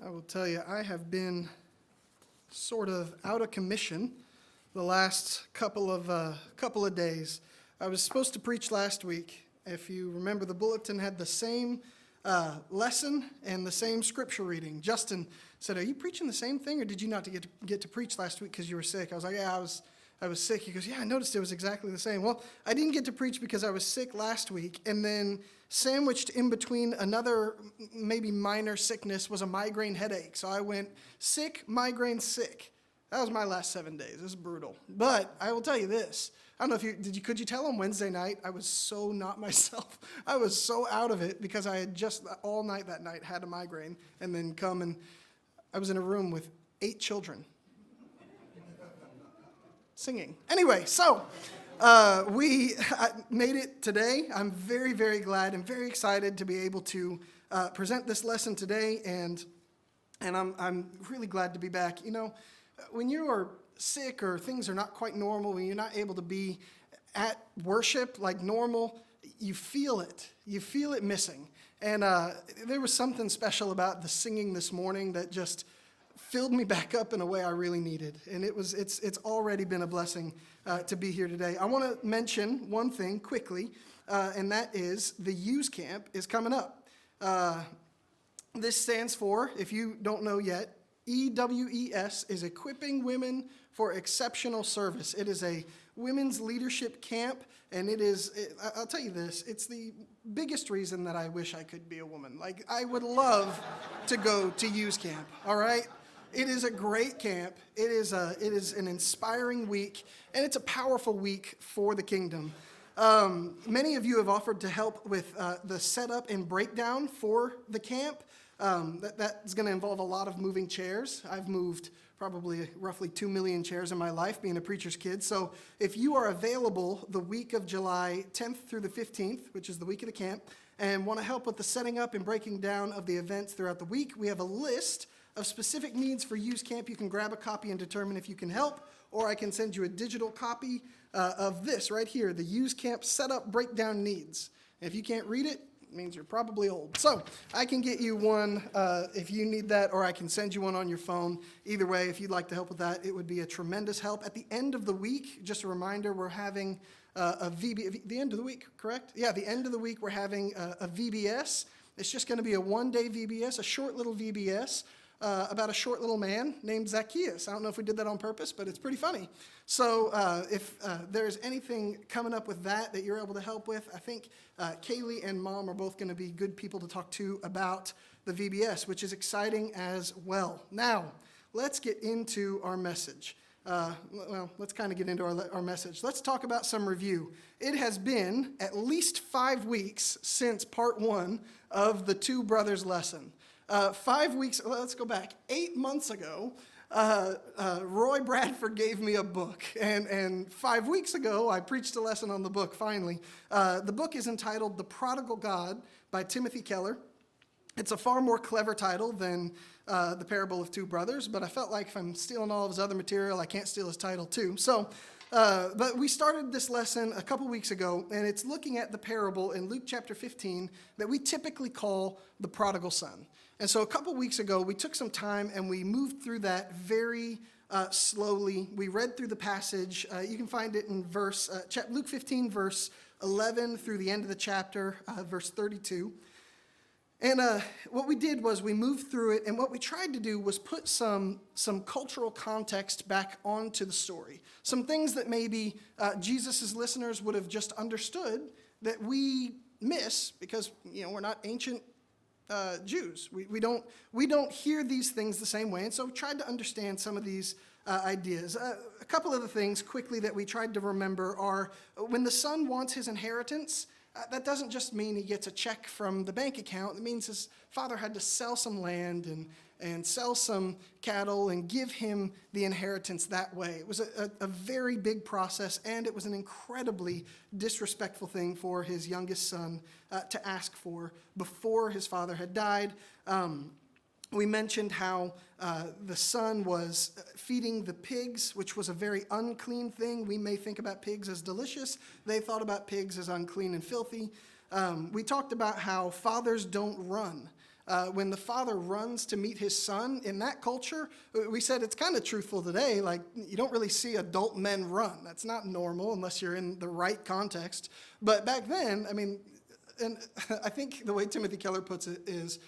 I will tell you, I have been sort of out of commission the last couple of days. I was supposed to preach last week. If you remember, the bulletin had the same lesson and the same scripture reading. Justin said, "Are you preaching the same thing, or did you not get to preach last week because you were sick?" I was like, "Yeah, I was sick." He goes, "Yeah, I noticed it was exactly the same." Well, I didn't get to preach because I was sick last week, and then sandwiched in between another maybe minor sickness was a migraine headache. So I went sick, migraine, sick. That was my last 7 days. It was brutal. But I will tell you this. I don't know if could you tell on Wednesday night, I was so not myself. I was so out of it because I had just all night that night had a migraine, and then I was in a room with 8 children singing. Anyway, so we made it today. I'm very, very glad and very excited to be able to present this lesson today, and I'm really glad to be back. You know, when you are sick or things are not quite normal, when you're not able to be at worship like normal, you feel it. You feel it missing. And there was something special about the singing this morning that just filled me back up in a way I really needed. And it's already been a blessing to be here today. I want to mention one thing quickly, and that is the Use Camp is coming up. This stands for, if you don't know yet, EWES is Equipping Women for Exceptional Service. It is a women's leadership camp, and I'll tell you this, it's the biggest reason that I wish I could be a woman. Like, I would love to go to Use Camp, all right? It is a great camp. It is an inspiring week, and it's a powerful week for the kingdom. Many of you have offered to help with the setup and breakdown for the camp. That's going to involve a lot of moving chairs. I've moved probably roughly 2 million chairs in my life being a preacher's kid. So if you are available the week of July 10th through the 15th, which is the week of the camp, and want to help with the setting up and breaking down of the events throughout the week, we have a list of specific needs for Use Camp. You can grab a copy and determine if you can help, or I can send you a digital copy of this right here, the Use Camp Setup Breakdown Needs. If you can't read it, means you're probably old. So I can get you one if you need that, or I can send you one on your phone. Either way, if you'd like to help with that, it would be a tremendous help. At the end of the week, just a reminder, we're having a the end of the week, correct? Yeah, the end of the week, we're having a VBS. It's just going to be a one-day VBS, a short little VBS, about a short little man named Zacchaeus. I don't know if we did that on purpose, but it's pretty funny. So if there's anything coming up with that you're able to help with, I think Kaylee and Mom are both going to be good people to talk to about the VBS, which is exciting as well. Now, let's get into our message. Let's kind of get into our message. Let's talk about some review. It has been at least 5 weeks since part 1 of the Two Brothers lesson. 5 weeks, let's go back, 8 months ago, Roy Bradford gave me a book, and 5 weeks ago, I preached a lesson on the book, finally. The book is entitled The Prodigal God by Timothy Keller. It's a far more clever title than The Parable of Two Brothers, but I felt like if I'm stealing all of his other material, I can't steal his title too. So, but we started this lesson a couple weeks ago, and it's looking at the parable in Luke chapter 15 that we typically call the prodigal son. And so a couple weeks ago, we took some time and we moved through that very slowly. We read through the passage. You can find it in Luke 15, verse 11 through the end of the chapter, verse 32. And what we did was we moved through it, and what we tried to do was put some cultural context back onto the story. Some things that maybe Jesus' listeners would have just understood that we miss because, we're not ancient Jews. We don't hear these things the same way, and so we tried to understand some of these ideas. A couple of the things quickly that we tried to remember are when the son wants his inheritance, that doesn't just mean he gets a check from the bank account. It means his father had to sell some land and sell some cattle and give him the inheritance that way. It was a very big process, and it was an incredibly disrespectful thing for his youngest son to ask for before his father had died. We mentioned how the son was feeding the pigs, which was a very unclean thing. We may think about pigs as delicious. They thought about pigs as unclean and filthy. We talked about how fathers don't run. When the father runs to meet his son, in that culture, we said it's kind of truthful today. Like, you don't really see adult men run. That's not normal unless you're in the right context. But back then, I mean, and I think the way Timothy Keller puts it is,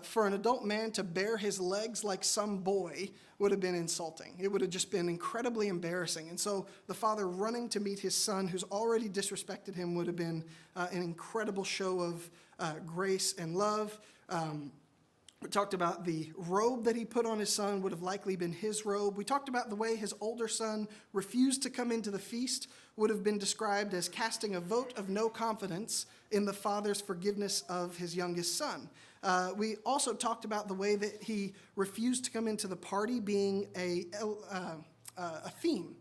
for an adult man to bare his legs like some boy would have been insulting. It would have just been incredibly embarrassing. And so the father running to meet his son, who's already disrespected him, would have been an incredible show of grace and love. We talked about the robe that he put on his son would have likely been his robe. We talked about the way his older son refused to come into the feast would have been described as casting a vote of no confidence in the father's forgiveness of his youngest son. We also talked about the way that he refused to come into the party being a theme,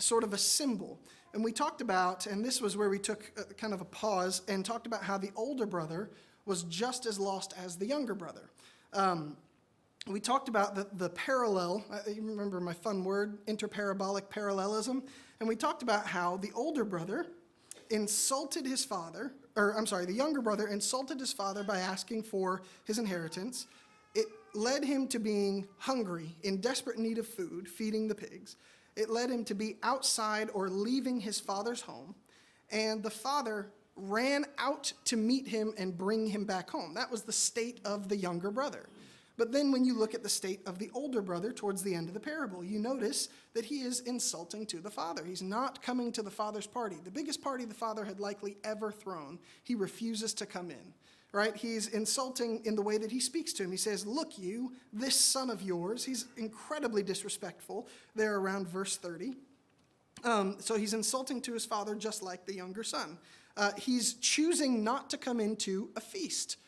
sort of a symbol. And we talked about, and this was where we took kind of a pause, and talked about how the older brother was just as lost as the younger brother. We talked about the parallel, you remember my fun word, interparabolic parallelism, and we talked about how the older brother insulted his father, the younger brother insulted his father by asking for his inheritance. It led him to being hungry, in desperate need of food, feeding the pigs. It led him to be outside or leaving his father's home, and the father ran out to meet him and bring him back home. That was the state of the younger brother. But then when you look at the state of the older brother towards the end of the parable, you notice that he is insulting to the father. He's not coming to the father's party. The biggest party the father had likely ever thrown, he refuses to come in, right? He's insulting in the way that he speaks to him. He says, "Look you, this son of yours." He's incredibly disrespectful there around verse 30. So he's insulting to his father just like the younger son. He's choosing not to come into a feast.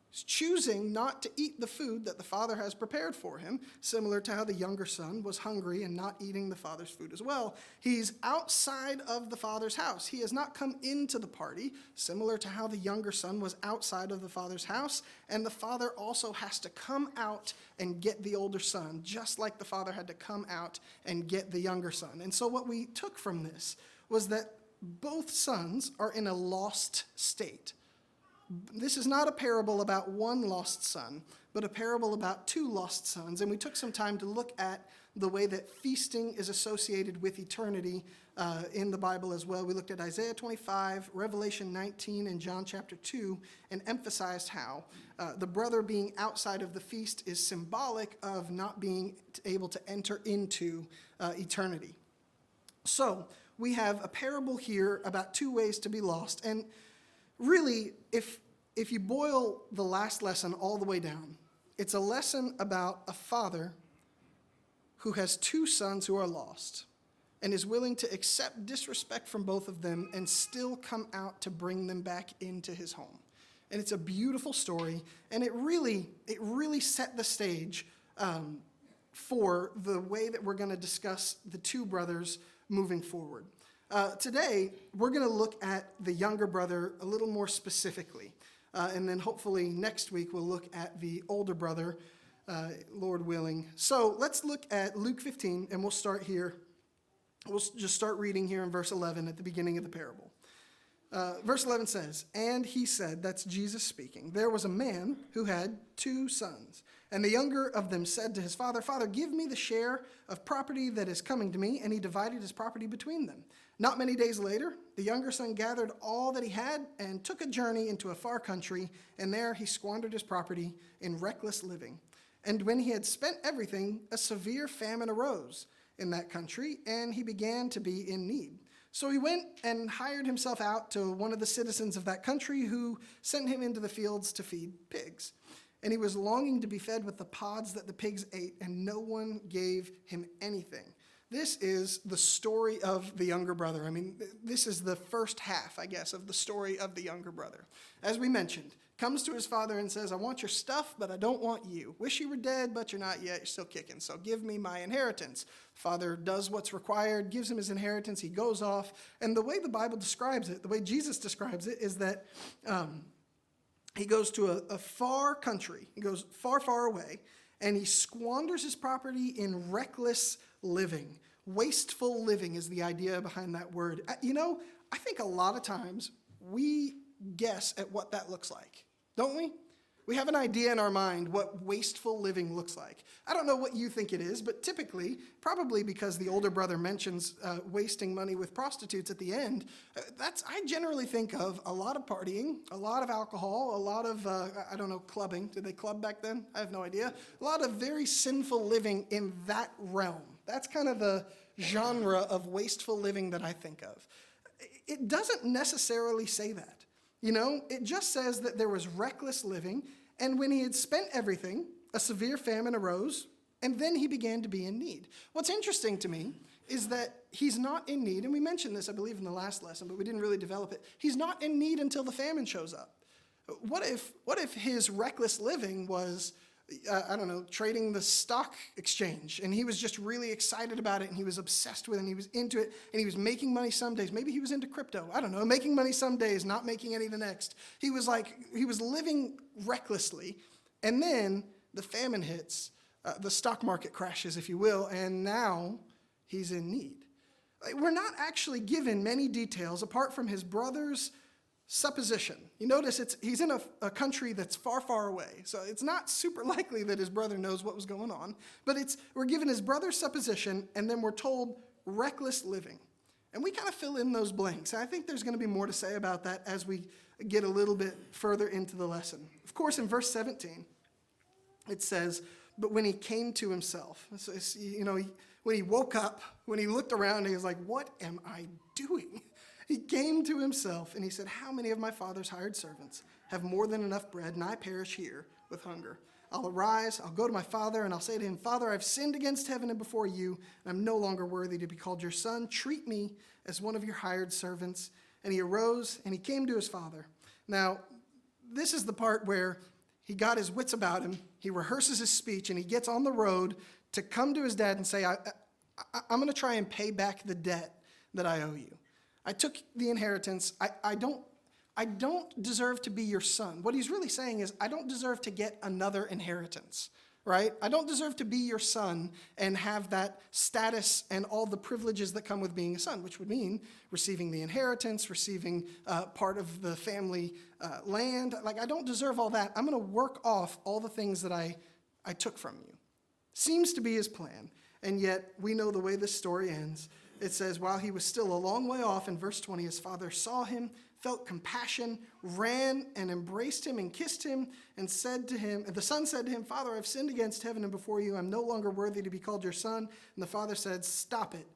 He's choosing not to eat the food that the father has prepared for him, similar to how the younger son was hungry and not eating the father's food as well. He's outside of the father's house. He has not come into the party, similar to how the younger son was outside of the father's house, and the father also has to come out and get the older son, just like the father had to come out and get the younger son. And so what we took from this was that both sons are in a lost state. This is not a parable about one lost son, but a parable about two lost sons. And we took some time to look at the way that feasting is associated with eternity in the Bible as well. We looked at Isaiah 25, Revelation 19, and John chapter 2, and emphasized how the brother being outside of the feast is symbolic of not being able to enter into eternity. So we have a parable here about two ways to be lost. And really, if you boil the last lesson all the way down, it's a lesson about a father who has two sons who are lost and is willing to accept disrespect from both of them and still come out to bring them back into his home. And it's a beautiful story, and it really set the stage for the way that we're going to discuss the two brothers moving forward. Today, we're going to look at the younger brother a little more specifically. And then hopefully next week we'll look at the older brother, Lord willing. So let's look at Luke 15, and we'll start here. We'll just start reading here in verse 11 at the beginning of the parable. Verse 11 says, "And he said," that's Jesus speaking, "there was a man who had two sons. And the younger of them said to his father, 'Father, give me the share of property that is coming to me.' And he divided his property between them. Not many days later, the younger son gathered all that he had and took a journey into a far country, and there he squandered his property in reckless living. And when he had spent everything, a severe famine arose in that country, and he began to be in need. So he went and hired himself out to one of the citizens of that country, who sent him into the fields to feed pigs. And he was longing to be fed with the pods that the pigs ate, and no one gave him anything." This is the story of the younger brother. I mean, this is the first half, I guess, of the story of the younger brother. As we mentioned, comes to his father and says, "I want your stuff, but I don't want you. Wish you were dead, but you're not yet. You're still kicking, so give me my inheritance." Father does what's required, gives him his inheritance, he goes off. And the way the Bible describes it, the way Jesus describes it, is that he goes to a far country. He goes far, far away, and he squanders his property in reckless living. Wasteful living is the idea behind that word. I think a lot of times we guess at what that looks like, don't we? we have an idea in our mind what wasteful living looks like. I don't know what you think it is, but typically, probably because the older brother mentions wasting money with prostitutes at the end, I generally think of a lot of partying, a lot of alcohol, a lot of, clubbing. Did they club back then? I have no idea. A lot of very sinful living in that realm. That's kind of the genre of wasteful living that I think of. It doesn't necessarily say that. It just says that there was reckless living, and when he had spent everything, a severe famine arose, and then he began to be in need. What's interesting to me is that he's not in need, and we mentioned this, I believe, in the last lesson, but we didn't really develop it. He's not in need until the famine shows up. What if his reckless living was, trading the stock exchange, and he was just really excited about it, and he was obsessed with it, and he was into it, and he was making money some days. Maybe he was into crypto. I don't know, making money some days, not making any the next. He was living recklessly, and then the famine hits, the stock market crashes, if you will, and now he's in need. We're not actually given many details apart from his brother's supposition. You notice he's in a country that's far, far away, so it's not super likely that his brother knows what was going on, but we're given his brother's supposition, and then we're told reckless living. And we kind of fill in those blanks. And I think there's going to be more to say about that as we get a little bit further into the lesson. Of course, in verse 17, it says, but when he came to himself, so when he woke up, when he looked around, he was like, what am I doing? He came to himself, and he said, how many of my father's hired servants have more than enough bread, and I perish here with hunger? I'll arise, I'll go to my father, and I'll say to him, Father, I've sinned against heaven and before you, and I'm no longer worthy to be called your son. Treat me as one of your hired servants. And he arose, and he came to his father. Now, this is the part where he got his wits about him. He rehearses his speech, and he gets on the road to come to his dad and say, I'm going to try and pay back the debt that I owe you. I took the inheritance. I don't deserve to be your son. What he's really saying is, I don't deserve to get another inheritance, right? I don't deserve to be your son and have that status and all the privileges that come with being a son, which would mean receiving the inheritance, receiving part of the family land. I don't deserve all that. I'm going to work off all the things that I took from you. Seems to be his plan, and yet we know the way this story ends. It says, while he was still a long way off, in verse 20, his father saw him, felt compassion, ran and embraced him and kissed him, and said to him, the son said to him, Father, I've sinned against heaven and before you. I'm no longer worthy to be called your son. And the father said, stop it.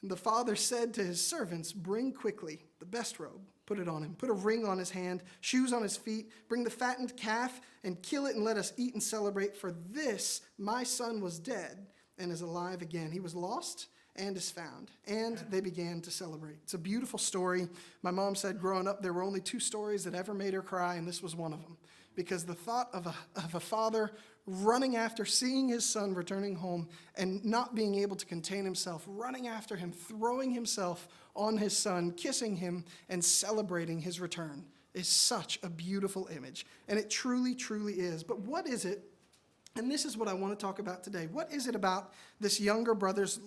And the father said to his servants, bring quickly the best robe, put it on him, put a ring on his hand, shoes on his feet, bring the fattened calf and kill it, and let us eat and celebrate. For this, my son was dead and is alive again. He was lost and is found. And they began to celebrate. It's a beautiful story. My mom said growing up, there were only 2 stories that ever made her cry, and this was one of them. Because the thought of a father running after, seeing his son returning home, and not being able to contain himself, running after him, throwing himself on his son, kissing him, and celebrating his return is such a beautiful image. And it truly, truly is. But what is it, and this is what I want to talk about today, what is it about this younger brother's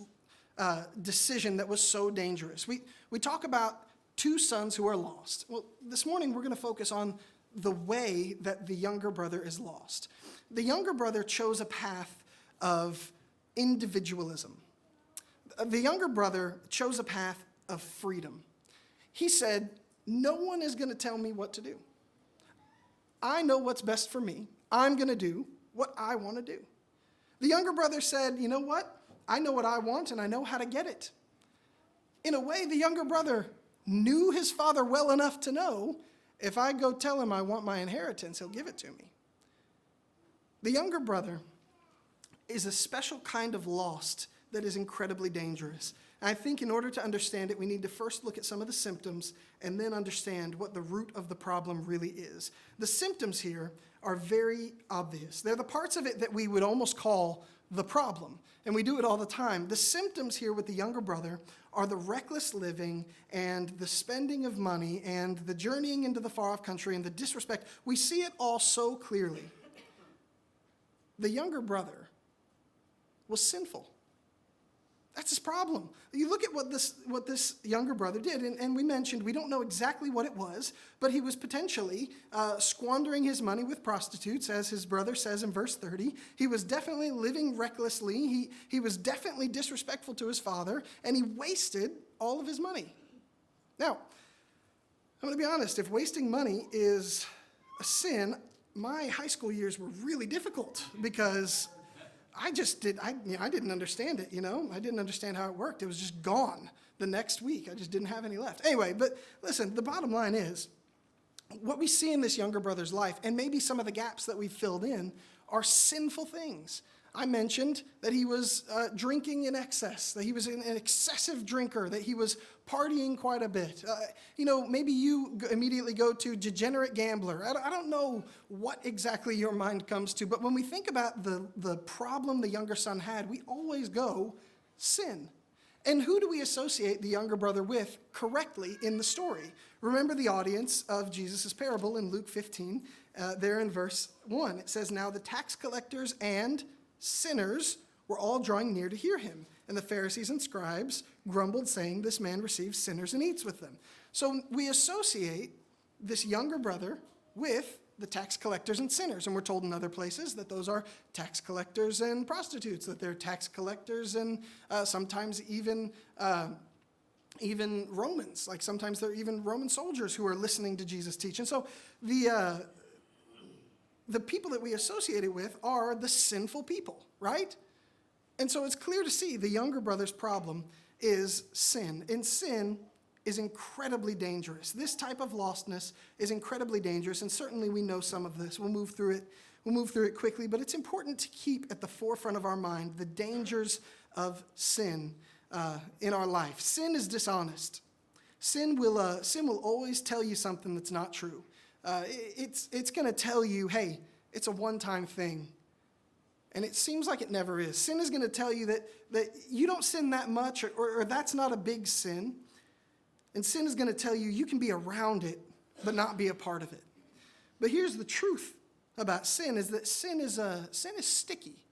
decision that was so dangerous? We talk about 2 sons who are lost. Well, this morning we're going to focus on the way that the younger brother is lost. The younger brother chose a path of individualism. The younger brother chose a path of freedom. He said, no one is going to tell me what to do. I know what's best for me. I'm going to do what I want to do. The younger brother said, you know what? I know what I want, and I know how to get it. In a way, the younger brother knew his father well enough to know, if I go tell him I want my inheritance, he'll give it to me. The younger brother is a special kind of lost that is incredibly dangerous. And I think in order to understand it, we need to first look at some of the symptoms and then understand what the root of the problem really is. The symptoms here are very obvious. They're the parts of it that we would almost call the problem. And we do it all the time. The symptoms here with the younger brother are the reckless living and the spending of money and the journeying into the far-off country and the disrespect. We see it all so clearly. The younger brother was sinful. That's his problem. You look at what this younger brother did, and we mentioned we don't know exactly what it was, but he was potentially squandering his money with prostitutes, as his brother says in verse 30. He was definitely living recklessly. He was definitely disrespectful to his father, and he wasted all of his money. Now, I'm going to be honest. If wasting money is a sin, my high school years were really difficult because I didn't understand it, I didn't understand how it worked. It was just gone the next week. I just didn't have any left. Anyway, but listen, the bottom line is, what we see in this younger brother's life, and maybe some of the gaps that we've filled in, are sinful things. I mentioned that he was drinking in excess, that he was an excessive drinker, that he was partying quite a bit. Maybe you immediately go to degenerate gambler. I don't know what exactly your mind comes to, but when we think about the problem the younger son had, we always go sin. And who do we associate the younger brother with correctly in the story? Remember the audience of Jesus' parable in Luke 15, there in verse 1. It says, "Now the tax collectors and sinners were all drawing near to hear him. And the Pharisees and scribes grumbled, saying, 'This man receives sinners and eats with them.'" So we associate this younger brother with the tax collectors and sinners. And we're told in other places that those are tax collectors and prostitutes, that they're tax collectors and sometimes even Romans. Like sometimes they're even Roman soldiers who are listening to Jesus teach. And so the people that we associate it with are the sinful people, right? And so it's clear to see the younger brother's problem is sin. And sin is incredibly dangerous. This type of lostness is incredibly dangerous, and certainly we know some of this. We'll move through it quickly, but it's important to keep at the forefront of our mind the dangers of sin in our life. Sin is dishonest. Sin will always tell you something that's not true. It's going to tell you, hey, it's a one-time thing. And it seems like it never is. Sin is going to tell you that you don't sin that much or that's not a big sin. And sin is going to tell you you can be around it but not be a part of it. But here's the truth about sin is that sin is sticky.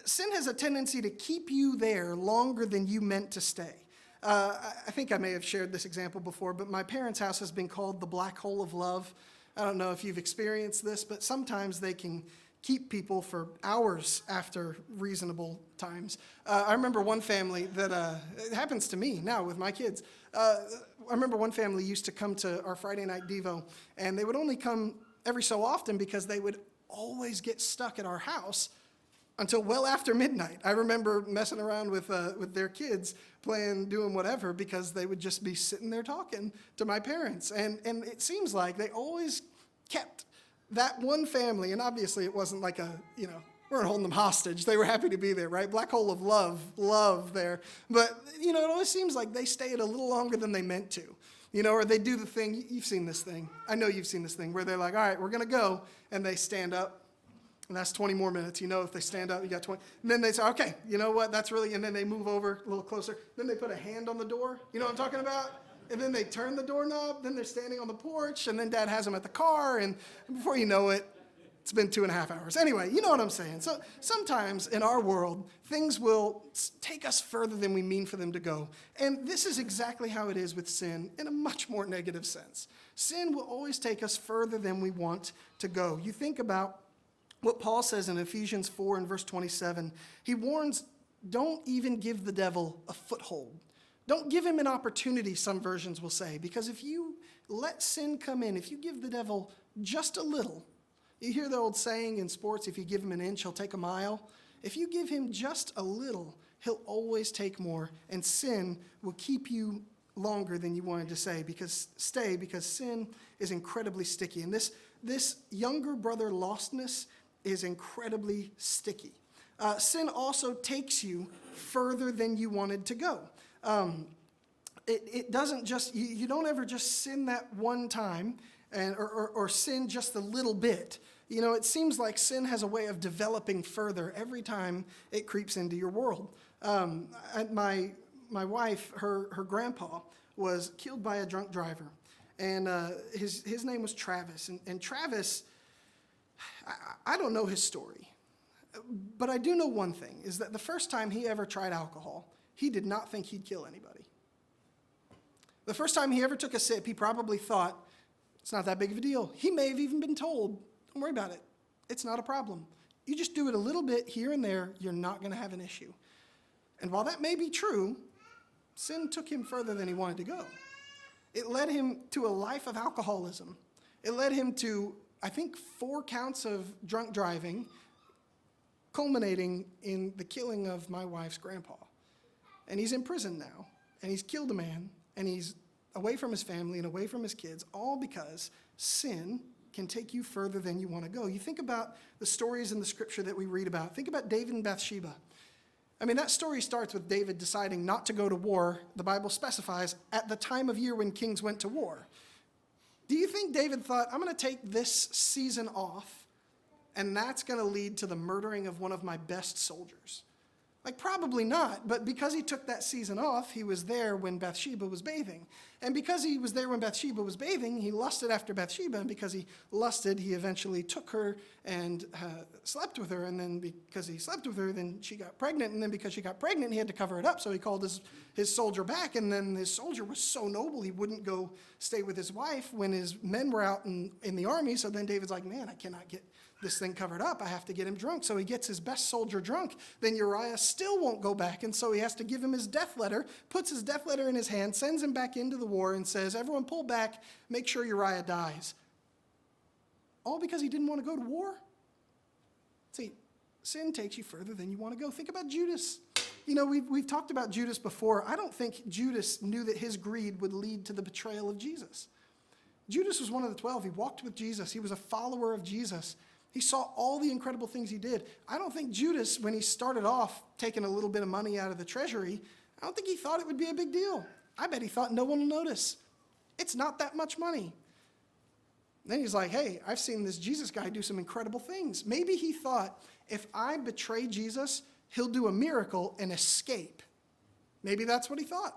Sin has a tendency to keep you there longer than you meant to stay. I think I may have shared this example before, but my parents' house has been called the black hole of love. I don't know if you've experienced this, but sometimes they can keep people for hours after reasonable times. I remember one family that, it happens to me now with my kids. I remember one family used to come to our Friday night Devo, and they would only come every so often because they would always get stuck at our house until well after midnight. I remember messing around with their kids, playing, doing whatever, because they would just be sitting there talking to my parents. And it seems like they always kept that one family, and obviously it wasn't like we weren't holding them hostage. They were happy to be there, right? Black hole of love there. But, it always seems like they stayed a little longer than they meant to. Or they do the thing, you've seen this thing. I know you've seen this thing, where they're like, all right, we're going to go, and they stand up. And that's 20 more minutes. If they stand up, you got 20. And then they say, okay, you know what? That's really, and then they move over a little closer. Then they put a hand on the door. You know what I'm talking about? And then they turn the doorknob. Then they're standing on the porch. And then Dad has them at the car. And before you know it, it's been 2.5 hours. Anyway, you know what I'm saying. So sometimes in our world, things will take us further than we mean for them to go. And this is exactly how it is with sin in a much more negative sense. Sin will always take us further than we want to go. You think about what Paul says in Ephesians 4 and verse 27, he warns, don't even give the devil a foothold. Don't give him an opportunity, some versions will say, because if you let sin come in, if you give the devil just a little, you hear the old saying in sports, if you give him an inch, he'll take a mile. If you give him just a little, he'll always take more, and sin will keep you longer than you wanted to say, because sin is incredibly sticky. And this younger brother lostness is incredibly sticky. Sin also takes you further than you wanted to go. It doesn't just, you don't ever just sin that one time or sin just a little bit. It seems like sin has a way of developing further every time it creeps into your world. My wife, her grandpa was killed by a drunk driver, and his name was Travis. And Travis, I don't know his story, but I do know one thing, is that the first time he ever tried alcohol, he did not think he'd kill anybody. The first time he ever took a sip, he probably thought, it's not that big of a deal. He may have even been told, don't worry about it. It's not a problem. You just do it a little bit here and there, you're not going to have an issue. And while that may be true, sin took him further than he wanted to go. It led him to a life of alcoholism. It led him to, I think, 4 counts of drunk driving, culminating in the killing of my wife's grandpa. And he's in prison now, and he's killed a man, and he's away from his family and away from his kids, all because sin can take you further than you want to go. You think about the stories in the scripture that we read about. Think about David and Bathsheba. I mean, that story starts with David deciding not to go to war. The Bible specifies at the time of year when kings went to war. Do you think David thought, I'm going to take this season off, and that's going to lead to the murdering of one of my best soldiers? Like, probably not, but because he took that season off, he was there when Bathsheba was bathing. And because he was there when Bathsheba was bathing, he lusted after Bathsheba, and because he lusted, he eventually took her and slept with her, and then because he slept with her, then she got pregnant, and then because she got pregnant, he had to cover it up, so he called his soldier back, and then his soldier was so noble, he wouldn't go stay with his wife when his men were out in the army, so then David's like, man, I cannot get this thing covered up. I have to get him drunk. So he gets his best soldier drunk. Then Uriah still won't go back, and so he has to give him his death letter, puts his death letter in his hand, sends him back into the war, and says, everyone pull back, make sure Uriah dies. All because he didn't want to go to war? See, sin takes you further than you want to go. Think about Judas. You know, we've talked about Judas before. I don't think Judas knew that his greed would lead to the betrayal of Jesus. Judas was one of the 12. He walked with Jesus. He was a follower of Jesus. He saw all the incredible things he did. I don't think Judas, when he started off taking a little bit of money out of the treasury, I don't think he thought it would be a big deal. I bet he thought no one will notice. It's not that much money. Then he's like, hey, I've seen this Jesus guy do some incredible things. Maybe he thought, if I betray Jesus, he'll do a miracle and escape. Maybe that's what he thought.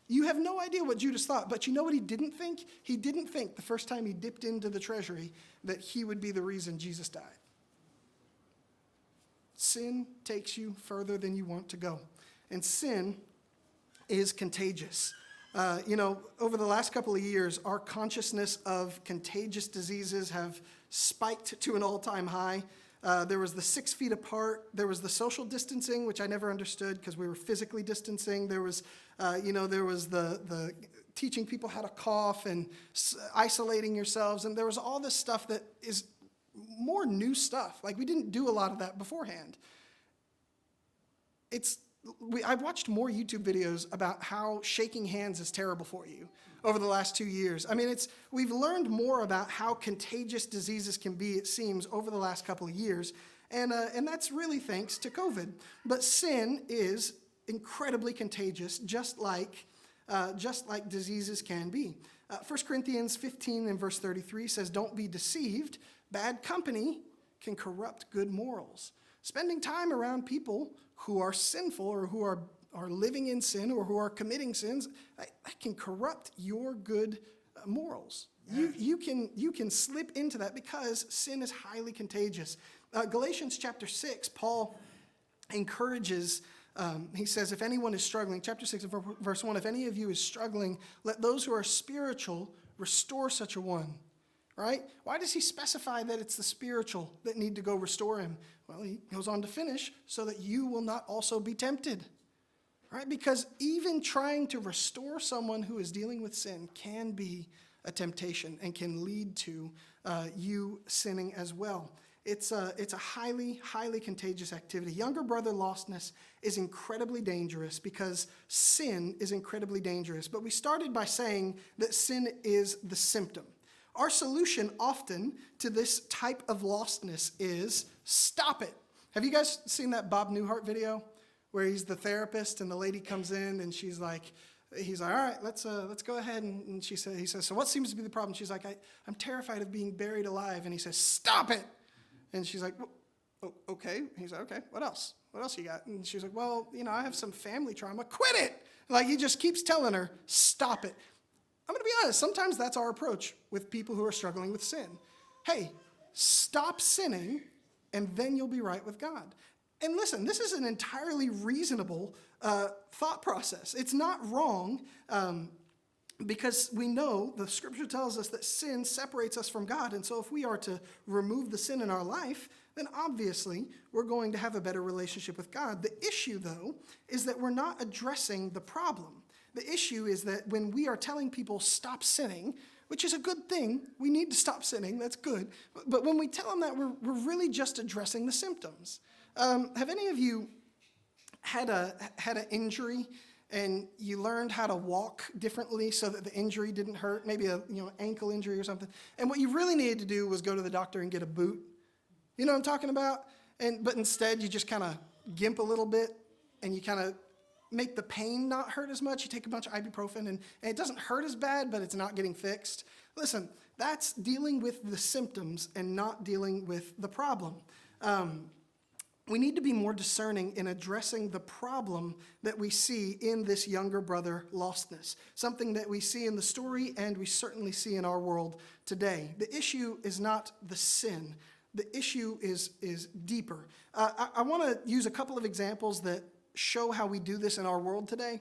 You have no idea what Judas thought, but you know what he didn't think? He didn't think the first time he dipped into the treasury that he would be the reason Jesus died. Sin takes you further than you want to go, and sin is contagious. Over the last couple of years, our consciousness of contagious diseases have spiked to an all-time high. There was the 6 feet apart. There was the social distancing, which I never understood because we were physically distancing. There was, the teaching people how to cough and isolating yourselves. And there was all this stuff that is more new stuff. Like, we didn't do a lot of that beforehand. I've watched more YouTube videos about how shaking hands is terrible for you over the last 2 years. I mean, we've learned more about how contagious diseases can be, it seems, over the last couple of years, and that's really thanks to COVID. But sin is incredibly contagious, just like diseases can be. 1 Corinthians 15 and verse 33 says, don't be deceived. Bad company can corrupt good morals. Spending time around people who are sinful or who are living in sin or who are committing sins, that can corrupt your good morals. You can slip into that because sin is highly contagious. Galatians chapter 6, Paul encourages, he says, if anyone is struggling, chapter 6, verse 1, if any of you is struggling, let those who are spiritual restore such a one. Right? Why does he specify that it's the spiritual that need to go restore him? Well, he goes on to finish, so that you will not also be tempted. Right? Because even trying to restore someone who is dealing with sin can be a temptation and can lead to you sinning as well. It's a highly, highly contagious activity. Younger brother lostness is incredibly dangerous because sin is incredibly dangerous. But we started by saying that sin is the symptom. Our solution often to this type of lostness is stop it. Have you guys seen that Bob Newhart video where he's the therapist and the lady comes in and he's like, all right, let's go ahead. And he says, so what seems to be the problem? She's like, I'm terrified of being buried alive. And he says, stop it. And she's like, well, okay. He's like, okay, what else? What else you got? And she's like, well, I have some family trauma. Quit it. Like, he just keeps telling her, stop it. I'm going to be honest, sometimes that's our approach with people who are struggling with sin. Hey, stop sinning, and then you'll be right with God. And listen, this is an entirely reasonable thought process. It's not wrong because we know the scripture tells us that sin separates us from God. And so if we are to remove the sin in our life, then obviously we're going to have a better relationship with God. The issue, though, is that we're not addressing the problem. The issue is that when we are telling people stop sinning, which is a good thing, we need to stop sinning, that's good. But when we tell them that, we're really just addressing the symptoms. Have any of you had an injury and you learned how to walk differently so that the injury didn't hurt? Maybe ankle injury or something. And what you really needed to do was go to the doctor and get a boot. You know what I'm talking about? But instead you just kind of gimp a little bit and you kind of make the pain not hurt as much. You take a bunch of ibuprofen and it doesn't hurt as bad, but it's not getting fixed. Listen, that's dealing with the symptoms and not dealing with the problem. We need to be more discerning in addressing the problem that we see in this younger brother lostness, something that we see in the story and we certainly see in our world today. The issue is not the sin. The issue is deeper. I want to use a couple of examples that show how we do this in our world today,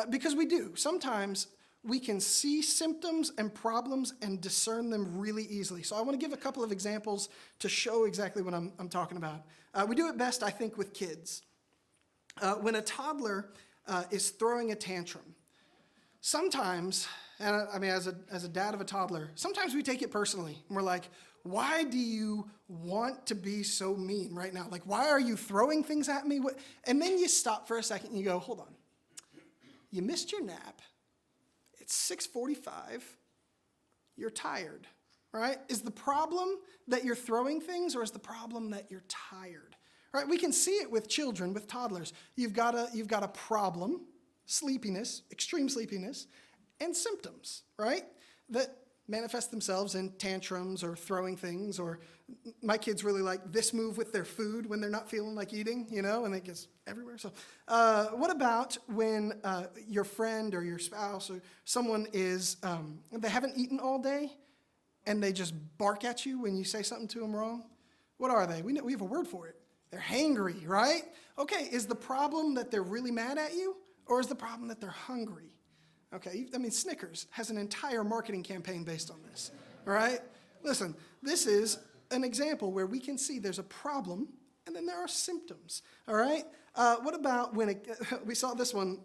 because we do. Sometimes we can see symptoms and problems and discern them really easily. So I want to give a couple of examples to show exactly what I'm talking about. We do it best, I think, with kids. When a toddler is throwing a tantrum, sometimes, and I mean, as a dad of a toddler, sometimes we take it personally. And we're like, why do you want to be so mean right now? Like, why are you throwing things at me? And then you stop for a second and you go, hold on. You missed your nap. It's 6:45. You're tired, right? Is the problem that you're throwing things, or is the problem that you're tired? Right? We can see it with children, with toddlers. You've got a problem, sleepiness, extreme sleepiness, and symptoms, right? That manifest themselves in tantrums or throwing things, or my kids really like this move with their food when they're not feeling like eating, and it gets everywhere. So what about when your friend or your spouse or someone is, they haven't eaten all day and they just bark at you when you say something to them wrong? What are they? We have a word for it. They're hangry, right? Okay, is the problem that they're really mad at you, or is the problem that they're hungry? Okay, I mean, Snickers has an entire marketing campaign based on this, all right? Listen, this is an example where we can see there's a problem and then there are symptoms, all right? What about when we saw this one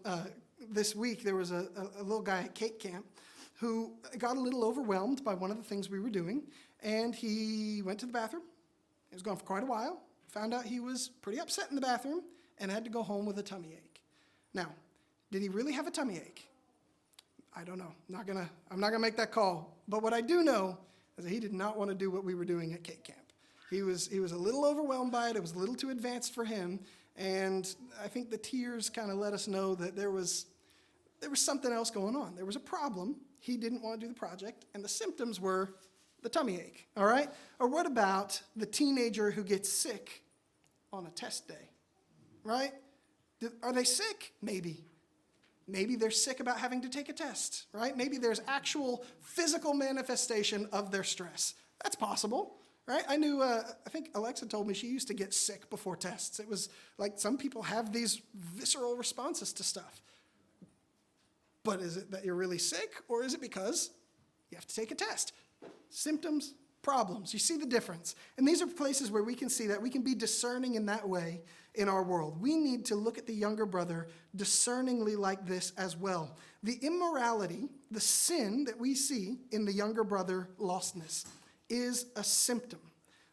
this week? There was a little guy at Cake Camp who got a little overwhelmed by one of the things we were doing, and he went to the bathroom. He was gone for quite a while, found out he was pretty upset in the bathroom, and had to go home with a tummy ache. Now, did he really have a tummy ache? I don't know. I'm not gonna make that call. But what I do know is that he did not want to do what we were doing at Cake Camp. He was a little overwhelmed by it. It was a little too advanced for him. And I think the tears kind of let us know that there was something else going on. There was a problem. He didn't want to do the project, and the symptoms were the tummy ache. All right? Or what about the teenager who gets sick on a test day? Right? Are they sick? Maybe. Maybe they're sick about having to take a test, right? Maybe there's actual physical manifestation of their stress. That's possible, right? I knew, I think Alexa told me she used to get sick before tests. It was like some people have these visceral responses to stuff. But is it that you're really sick, or is it because you have to take a test? Symptoms, problems. You see the difference. And these are places where we can see that we can be discerning in that way in our world. We need to look at the younger brother discerningly like this as well. The immorality, the sin that we see in the younger brother lostness is a symptom.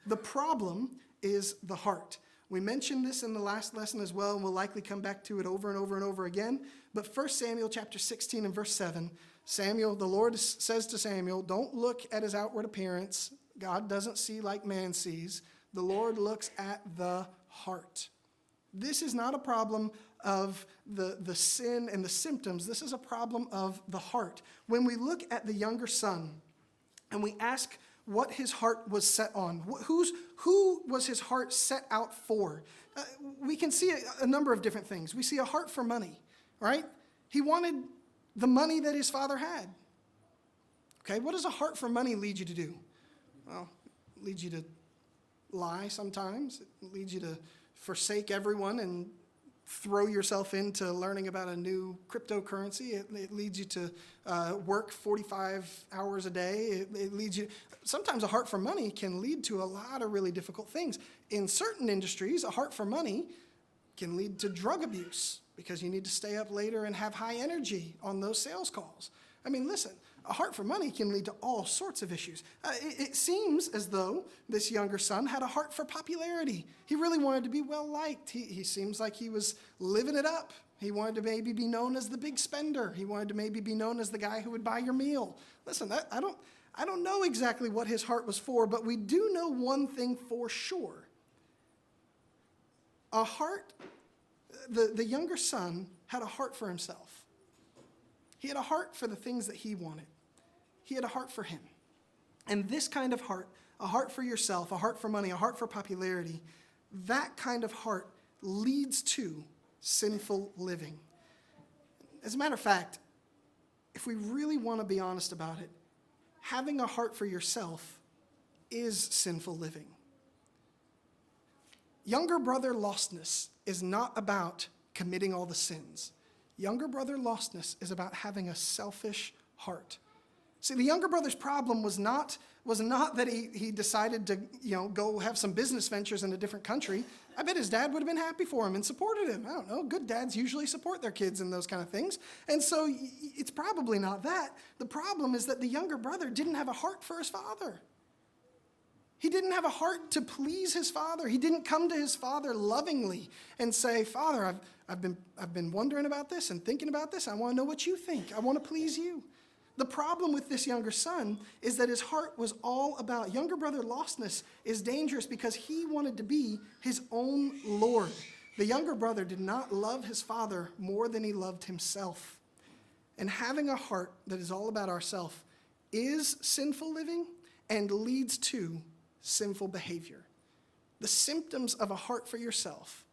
The problem is the heart. We mentioned this in the last lesson as well, and we'll likely come back to it over and over and over again. But 1 Samuel chapter 16 and verse 7, the Lord says to Samuel, don't look at his outward appearance. God doesn't see like man sees. The Lord looks at the heart. This is not a problem of the sin and the symptoms. This is a problem of the heart. When we look at the younger son and we ask what his heart was set on, who was his heart set out for, we can see a number of different things. We see a heart for money, right? He wanted the money that his father had. Okay, what does a heart for money lead you to do? Well, it leads you to lie sometimes. It leads you to forsake everyone and throw yourself into learning about a new cryptocurrency. It leads you to work 45 hours a day. It leads you. Sometimes a heart for money can lead to a lot of really difficult things. In certain industries, a heart for money can lead to drug abuse because you need to stay up later and have high energy on those sales calls. I mean, listen, a heart for money can lead to all sorts of issues. It seems as though this younger son had a heart for popularity. He really wanted to be well-liked. He seems like he was living it up. He wanted to maybe be known as the big spender. He wanted to maybe be known as the guy who would buy your meal. Listen, I don't know exactly what his heart was for, but we do know one thing for sure. The younger son had a heart for himself. He had a heart for the things that he wanted. He had a heart for him. And this kind of heart, a heart for yourself, a heart for money, a heart for popularity, that kind of heart leads to sinful living. As a matter of fact, if we really want to be honest about it, having a heart for yourself is sinful living. Younger brother lostness is not about committing all the sins. Younger brother lostness is about having a selfish heart. See, the younger brother's problem was not that he decided to, go have some business ventures in a different country. I bet his dad would have been happy for him and supported him. I don't know. Good dads usually support their kids in those kind of things. And so it's probably not that. The problem is that the younger brother didn't have a heart for his father. He didn't have a heart to please his father. He didn't come to his father lovingly and say, "Father, I've been wondering about this and thinking about this. I want to know what you think. I want to please you." The problem with this younger son is that his heart was all about, younger brother lostness is dangerous because he wanted to be his own Lord. The younger brother did not love his father more than he loved himself. And having a heart that is all about ourself is sinful living and leads to sinful behavior. The symptoms of a heart for yourself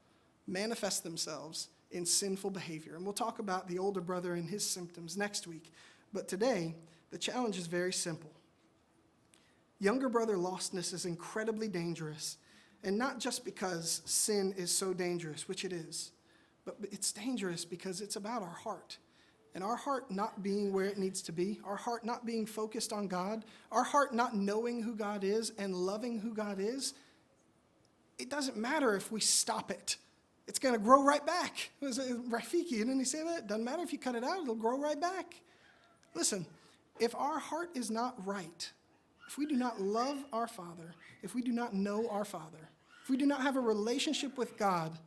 manifest themselves in sinful behavior. And we'll talk about the older brother and his symptoms next week. But today, the challenge is very simple. Younger brother lostness is incredibly dangerous, and not just because sin is so dangerous, which it is, but it's dangerous because it's about our heart. And our heart not being where it needs to be, our heart not being focused on God, our heart not knowing who God is and loving who God is, it doesn't matter if we stop it. It's going to grow right back. Rafiki, didn't he say that? Doesn't matter if you cut it out, it'll grow right back. Listen, if our heart is not right, if we do not love our Father, if we do not know our Father, if we do not have a relationship with God,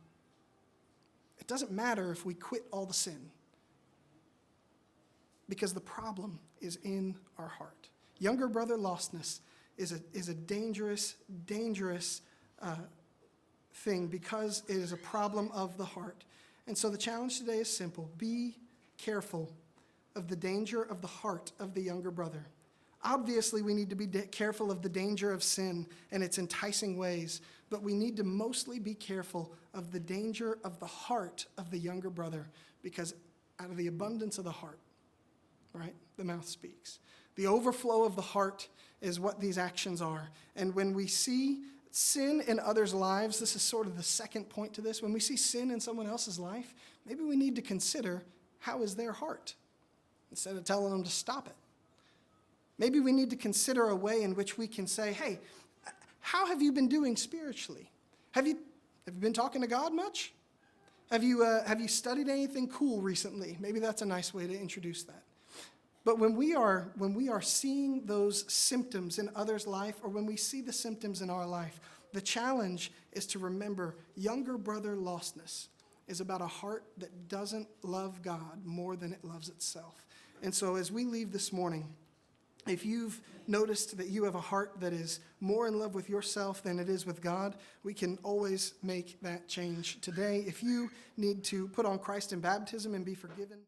it doesn't matter if we quit all the sin. Because the problem is in our heart. Younger brother lostness is a dangerous, dangerous thing because it is a problem of the heart. And so the challenge today is simple. Be careful of the danger of the heart of the younger brother. Obviously, we need to be careful of the danger of sin and its enticing ways, but we need to mostly be careful of the danger of the heart of the younger brother, because out of the abundance of the heart, right, the mouth speaks. The overflow of the heart is what these actions are. And when we see sin in others' lives, this is sort of the second point to this. When we see sin in someone else's life, maybe we need to consider, how is their heart? Instead of telling them to stop it. Maybe we need to consider a way in which we can say, hey, how have you been doing spiritually? Have you been talking to God much? Have you studied anything cool recently? Maybe that's a nice way to introduce that. But when we are seeing those symptoms in others' life, or when we see the symptoms in our life, the challenge is to remember younger brother lostness is about a heart that doesn't love God more than it loves itself. And so as we leave this morning, if you've noticed that you have a heart that is more in love with yourself than it is with God, we can always make that change today. If you need to put on Christ in baptism and be forgiven,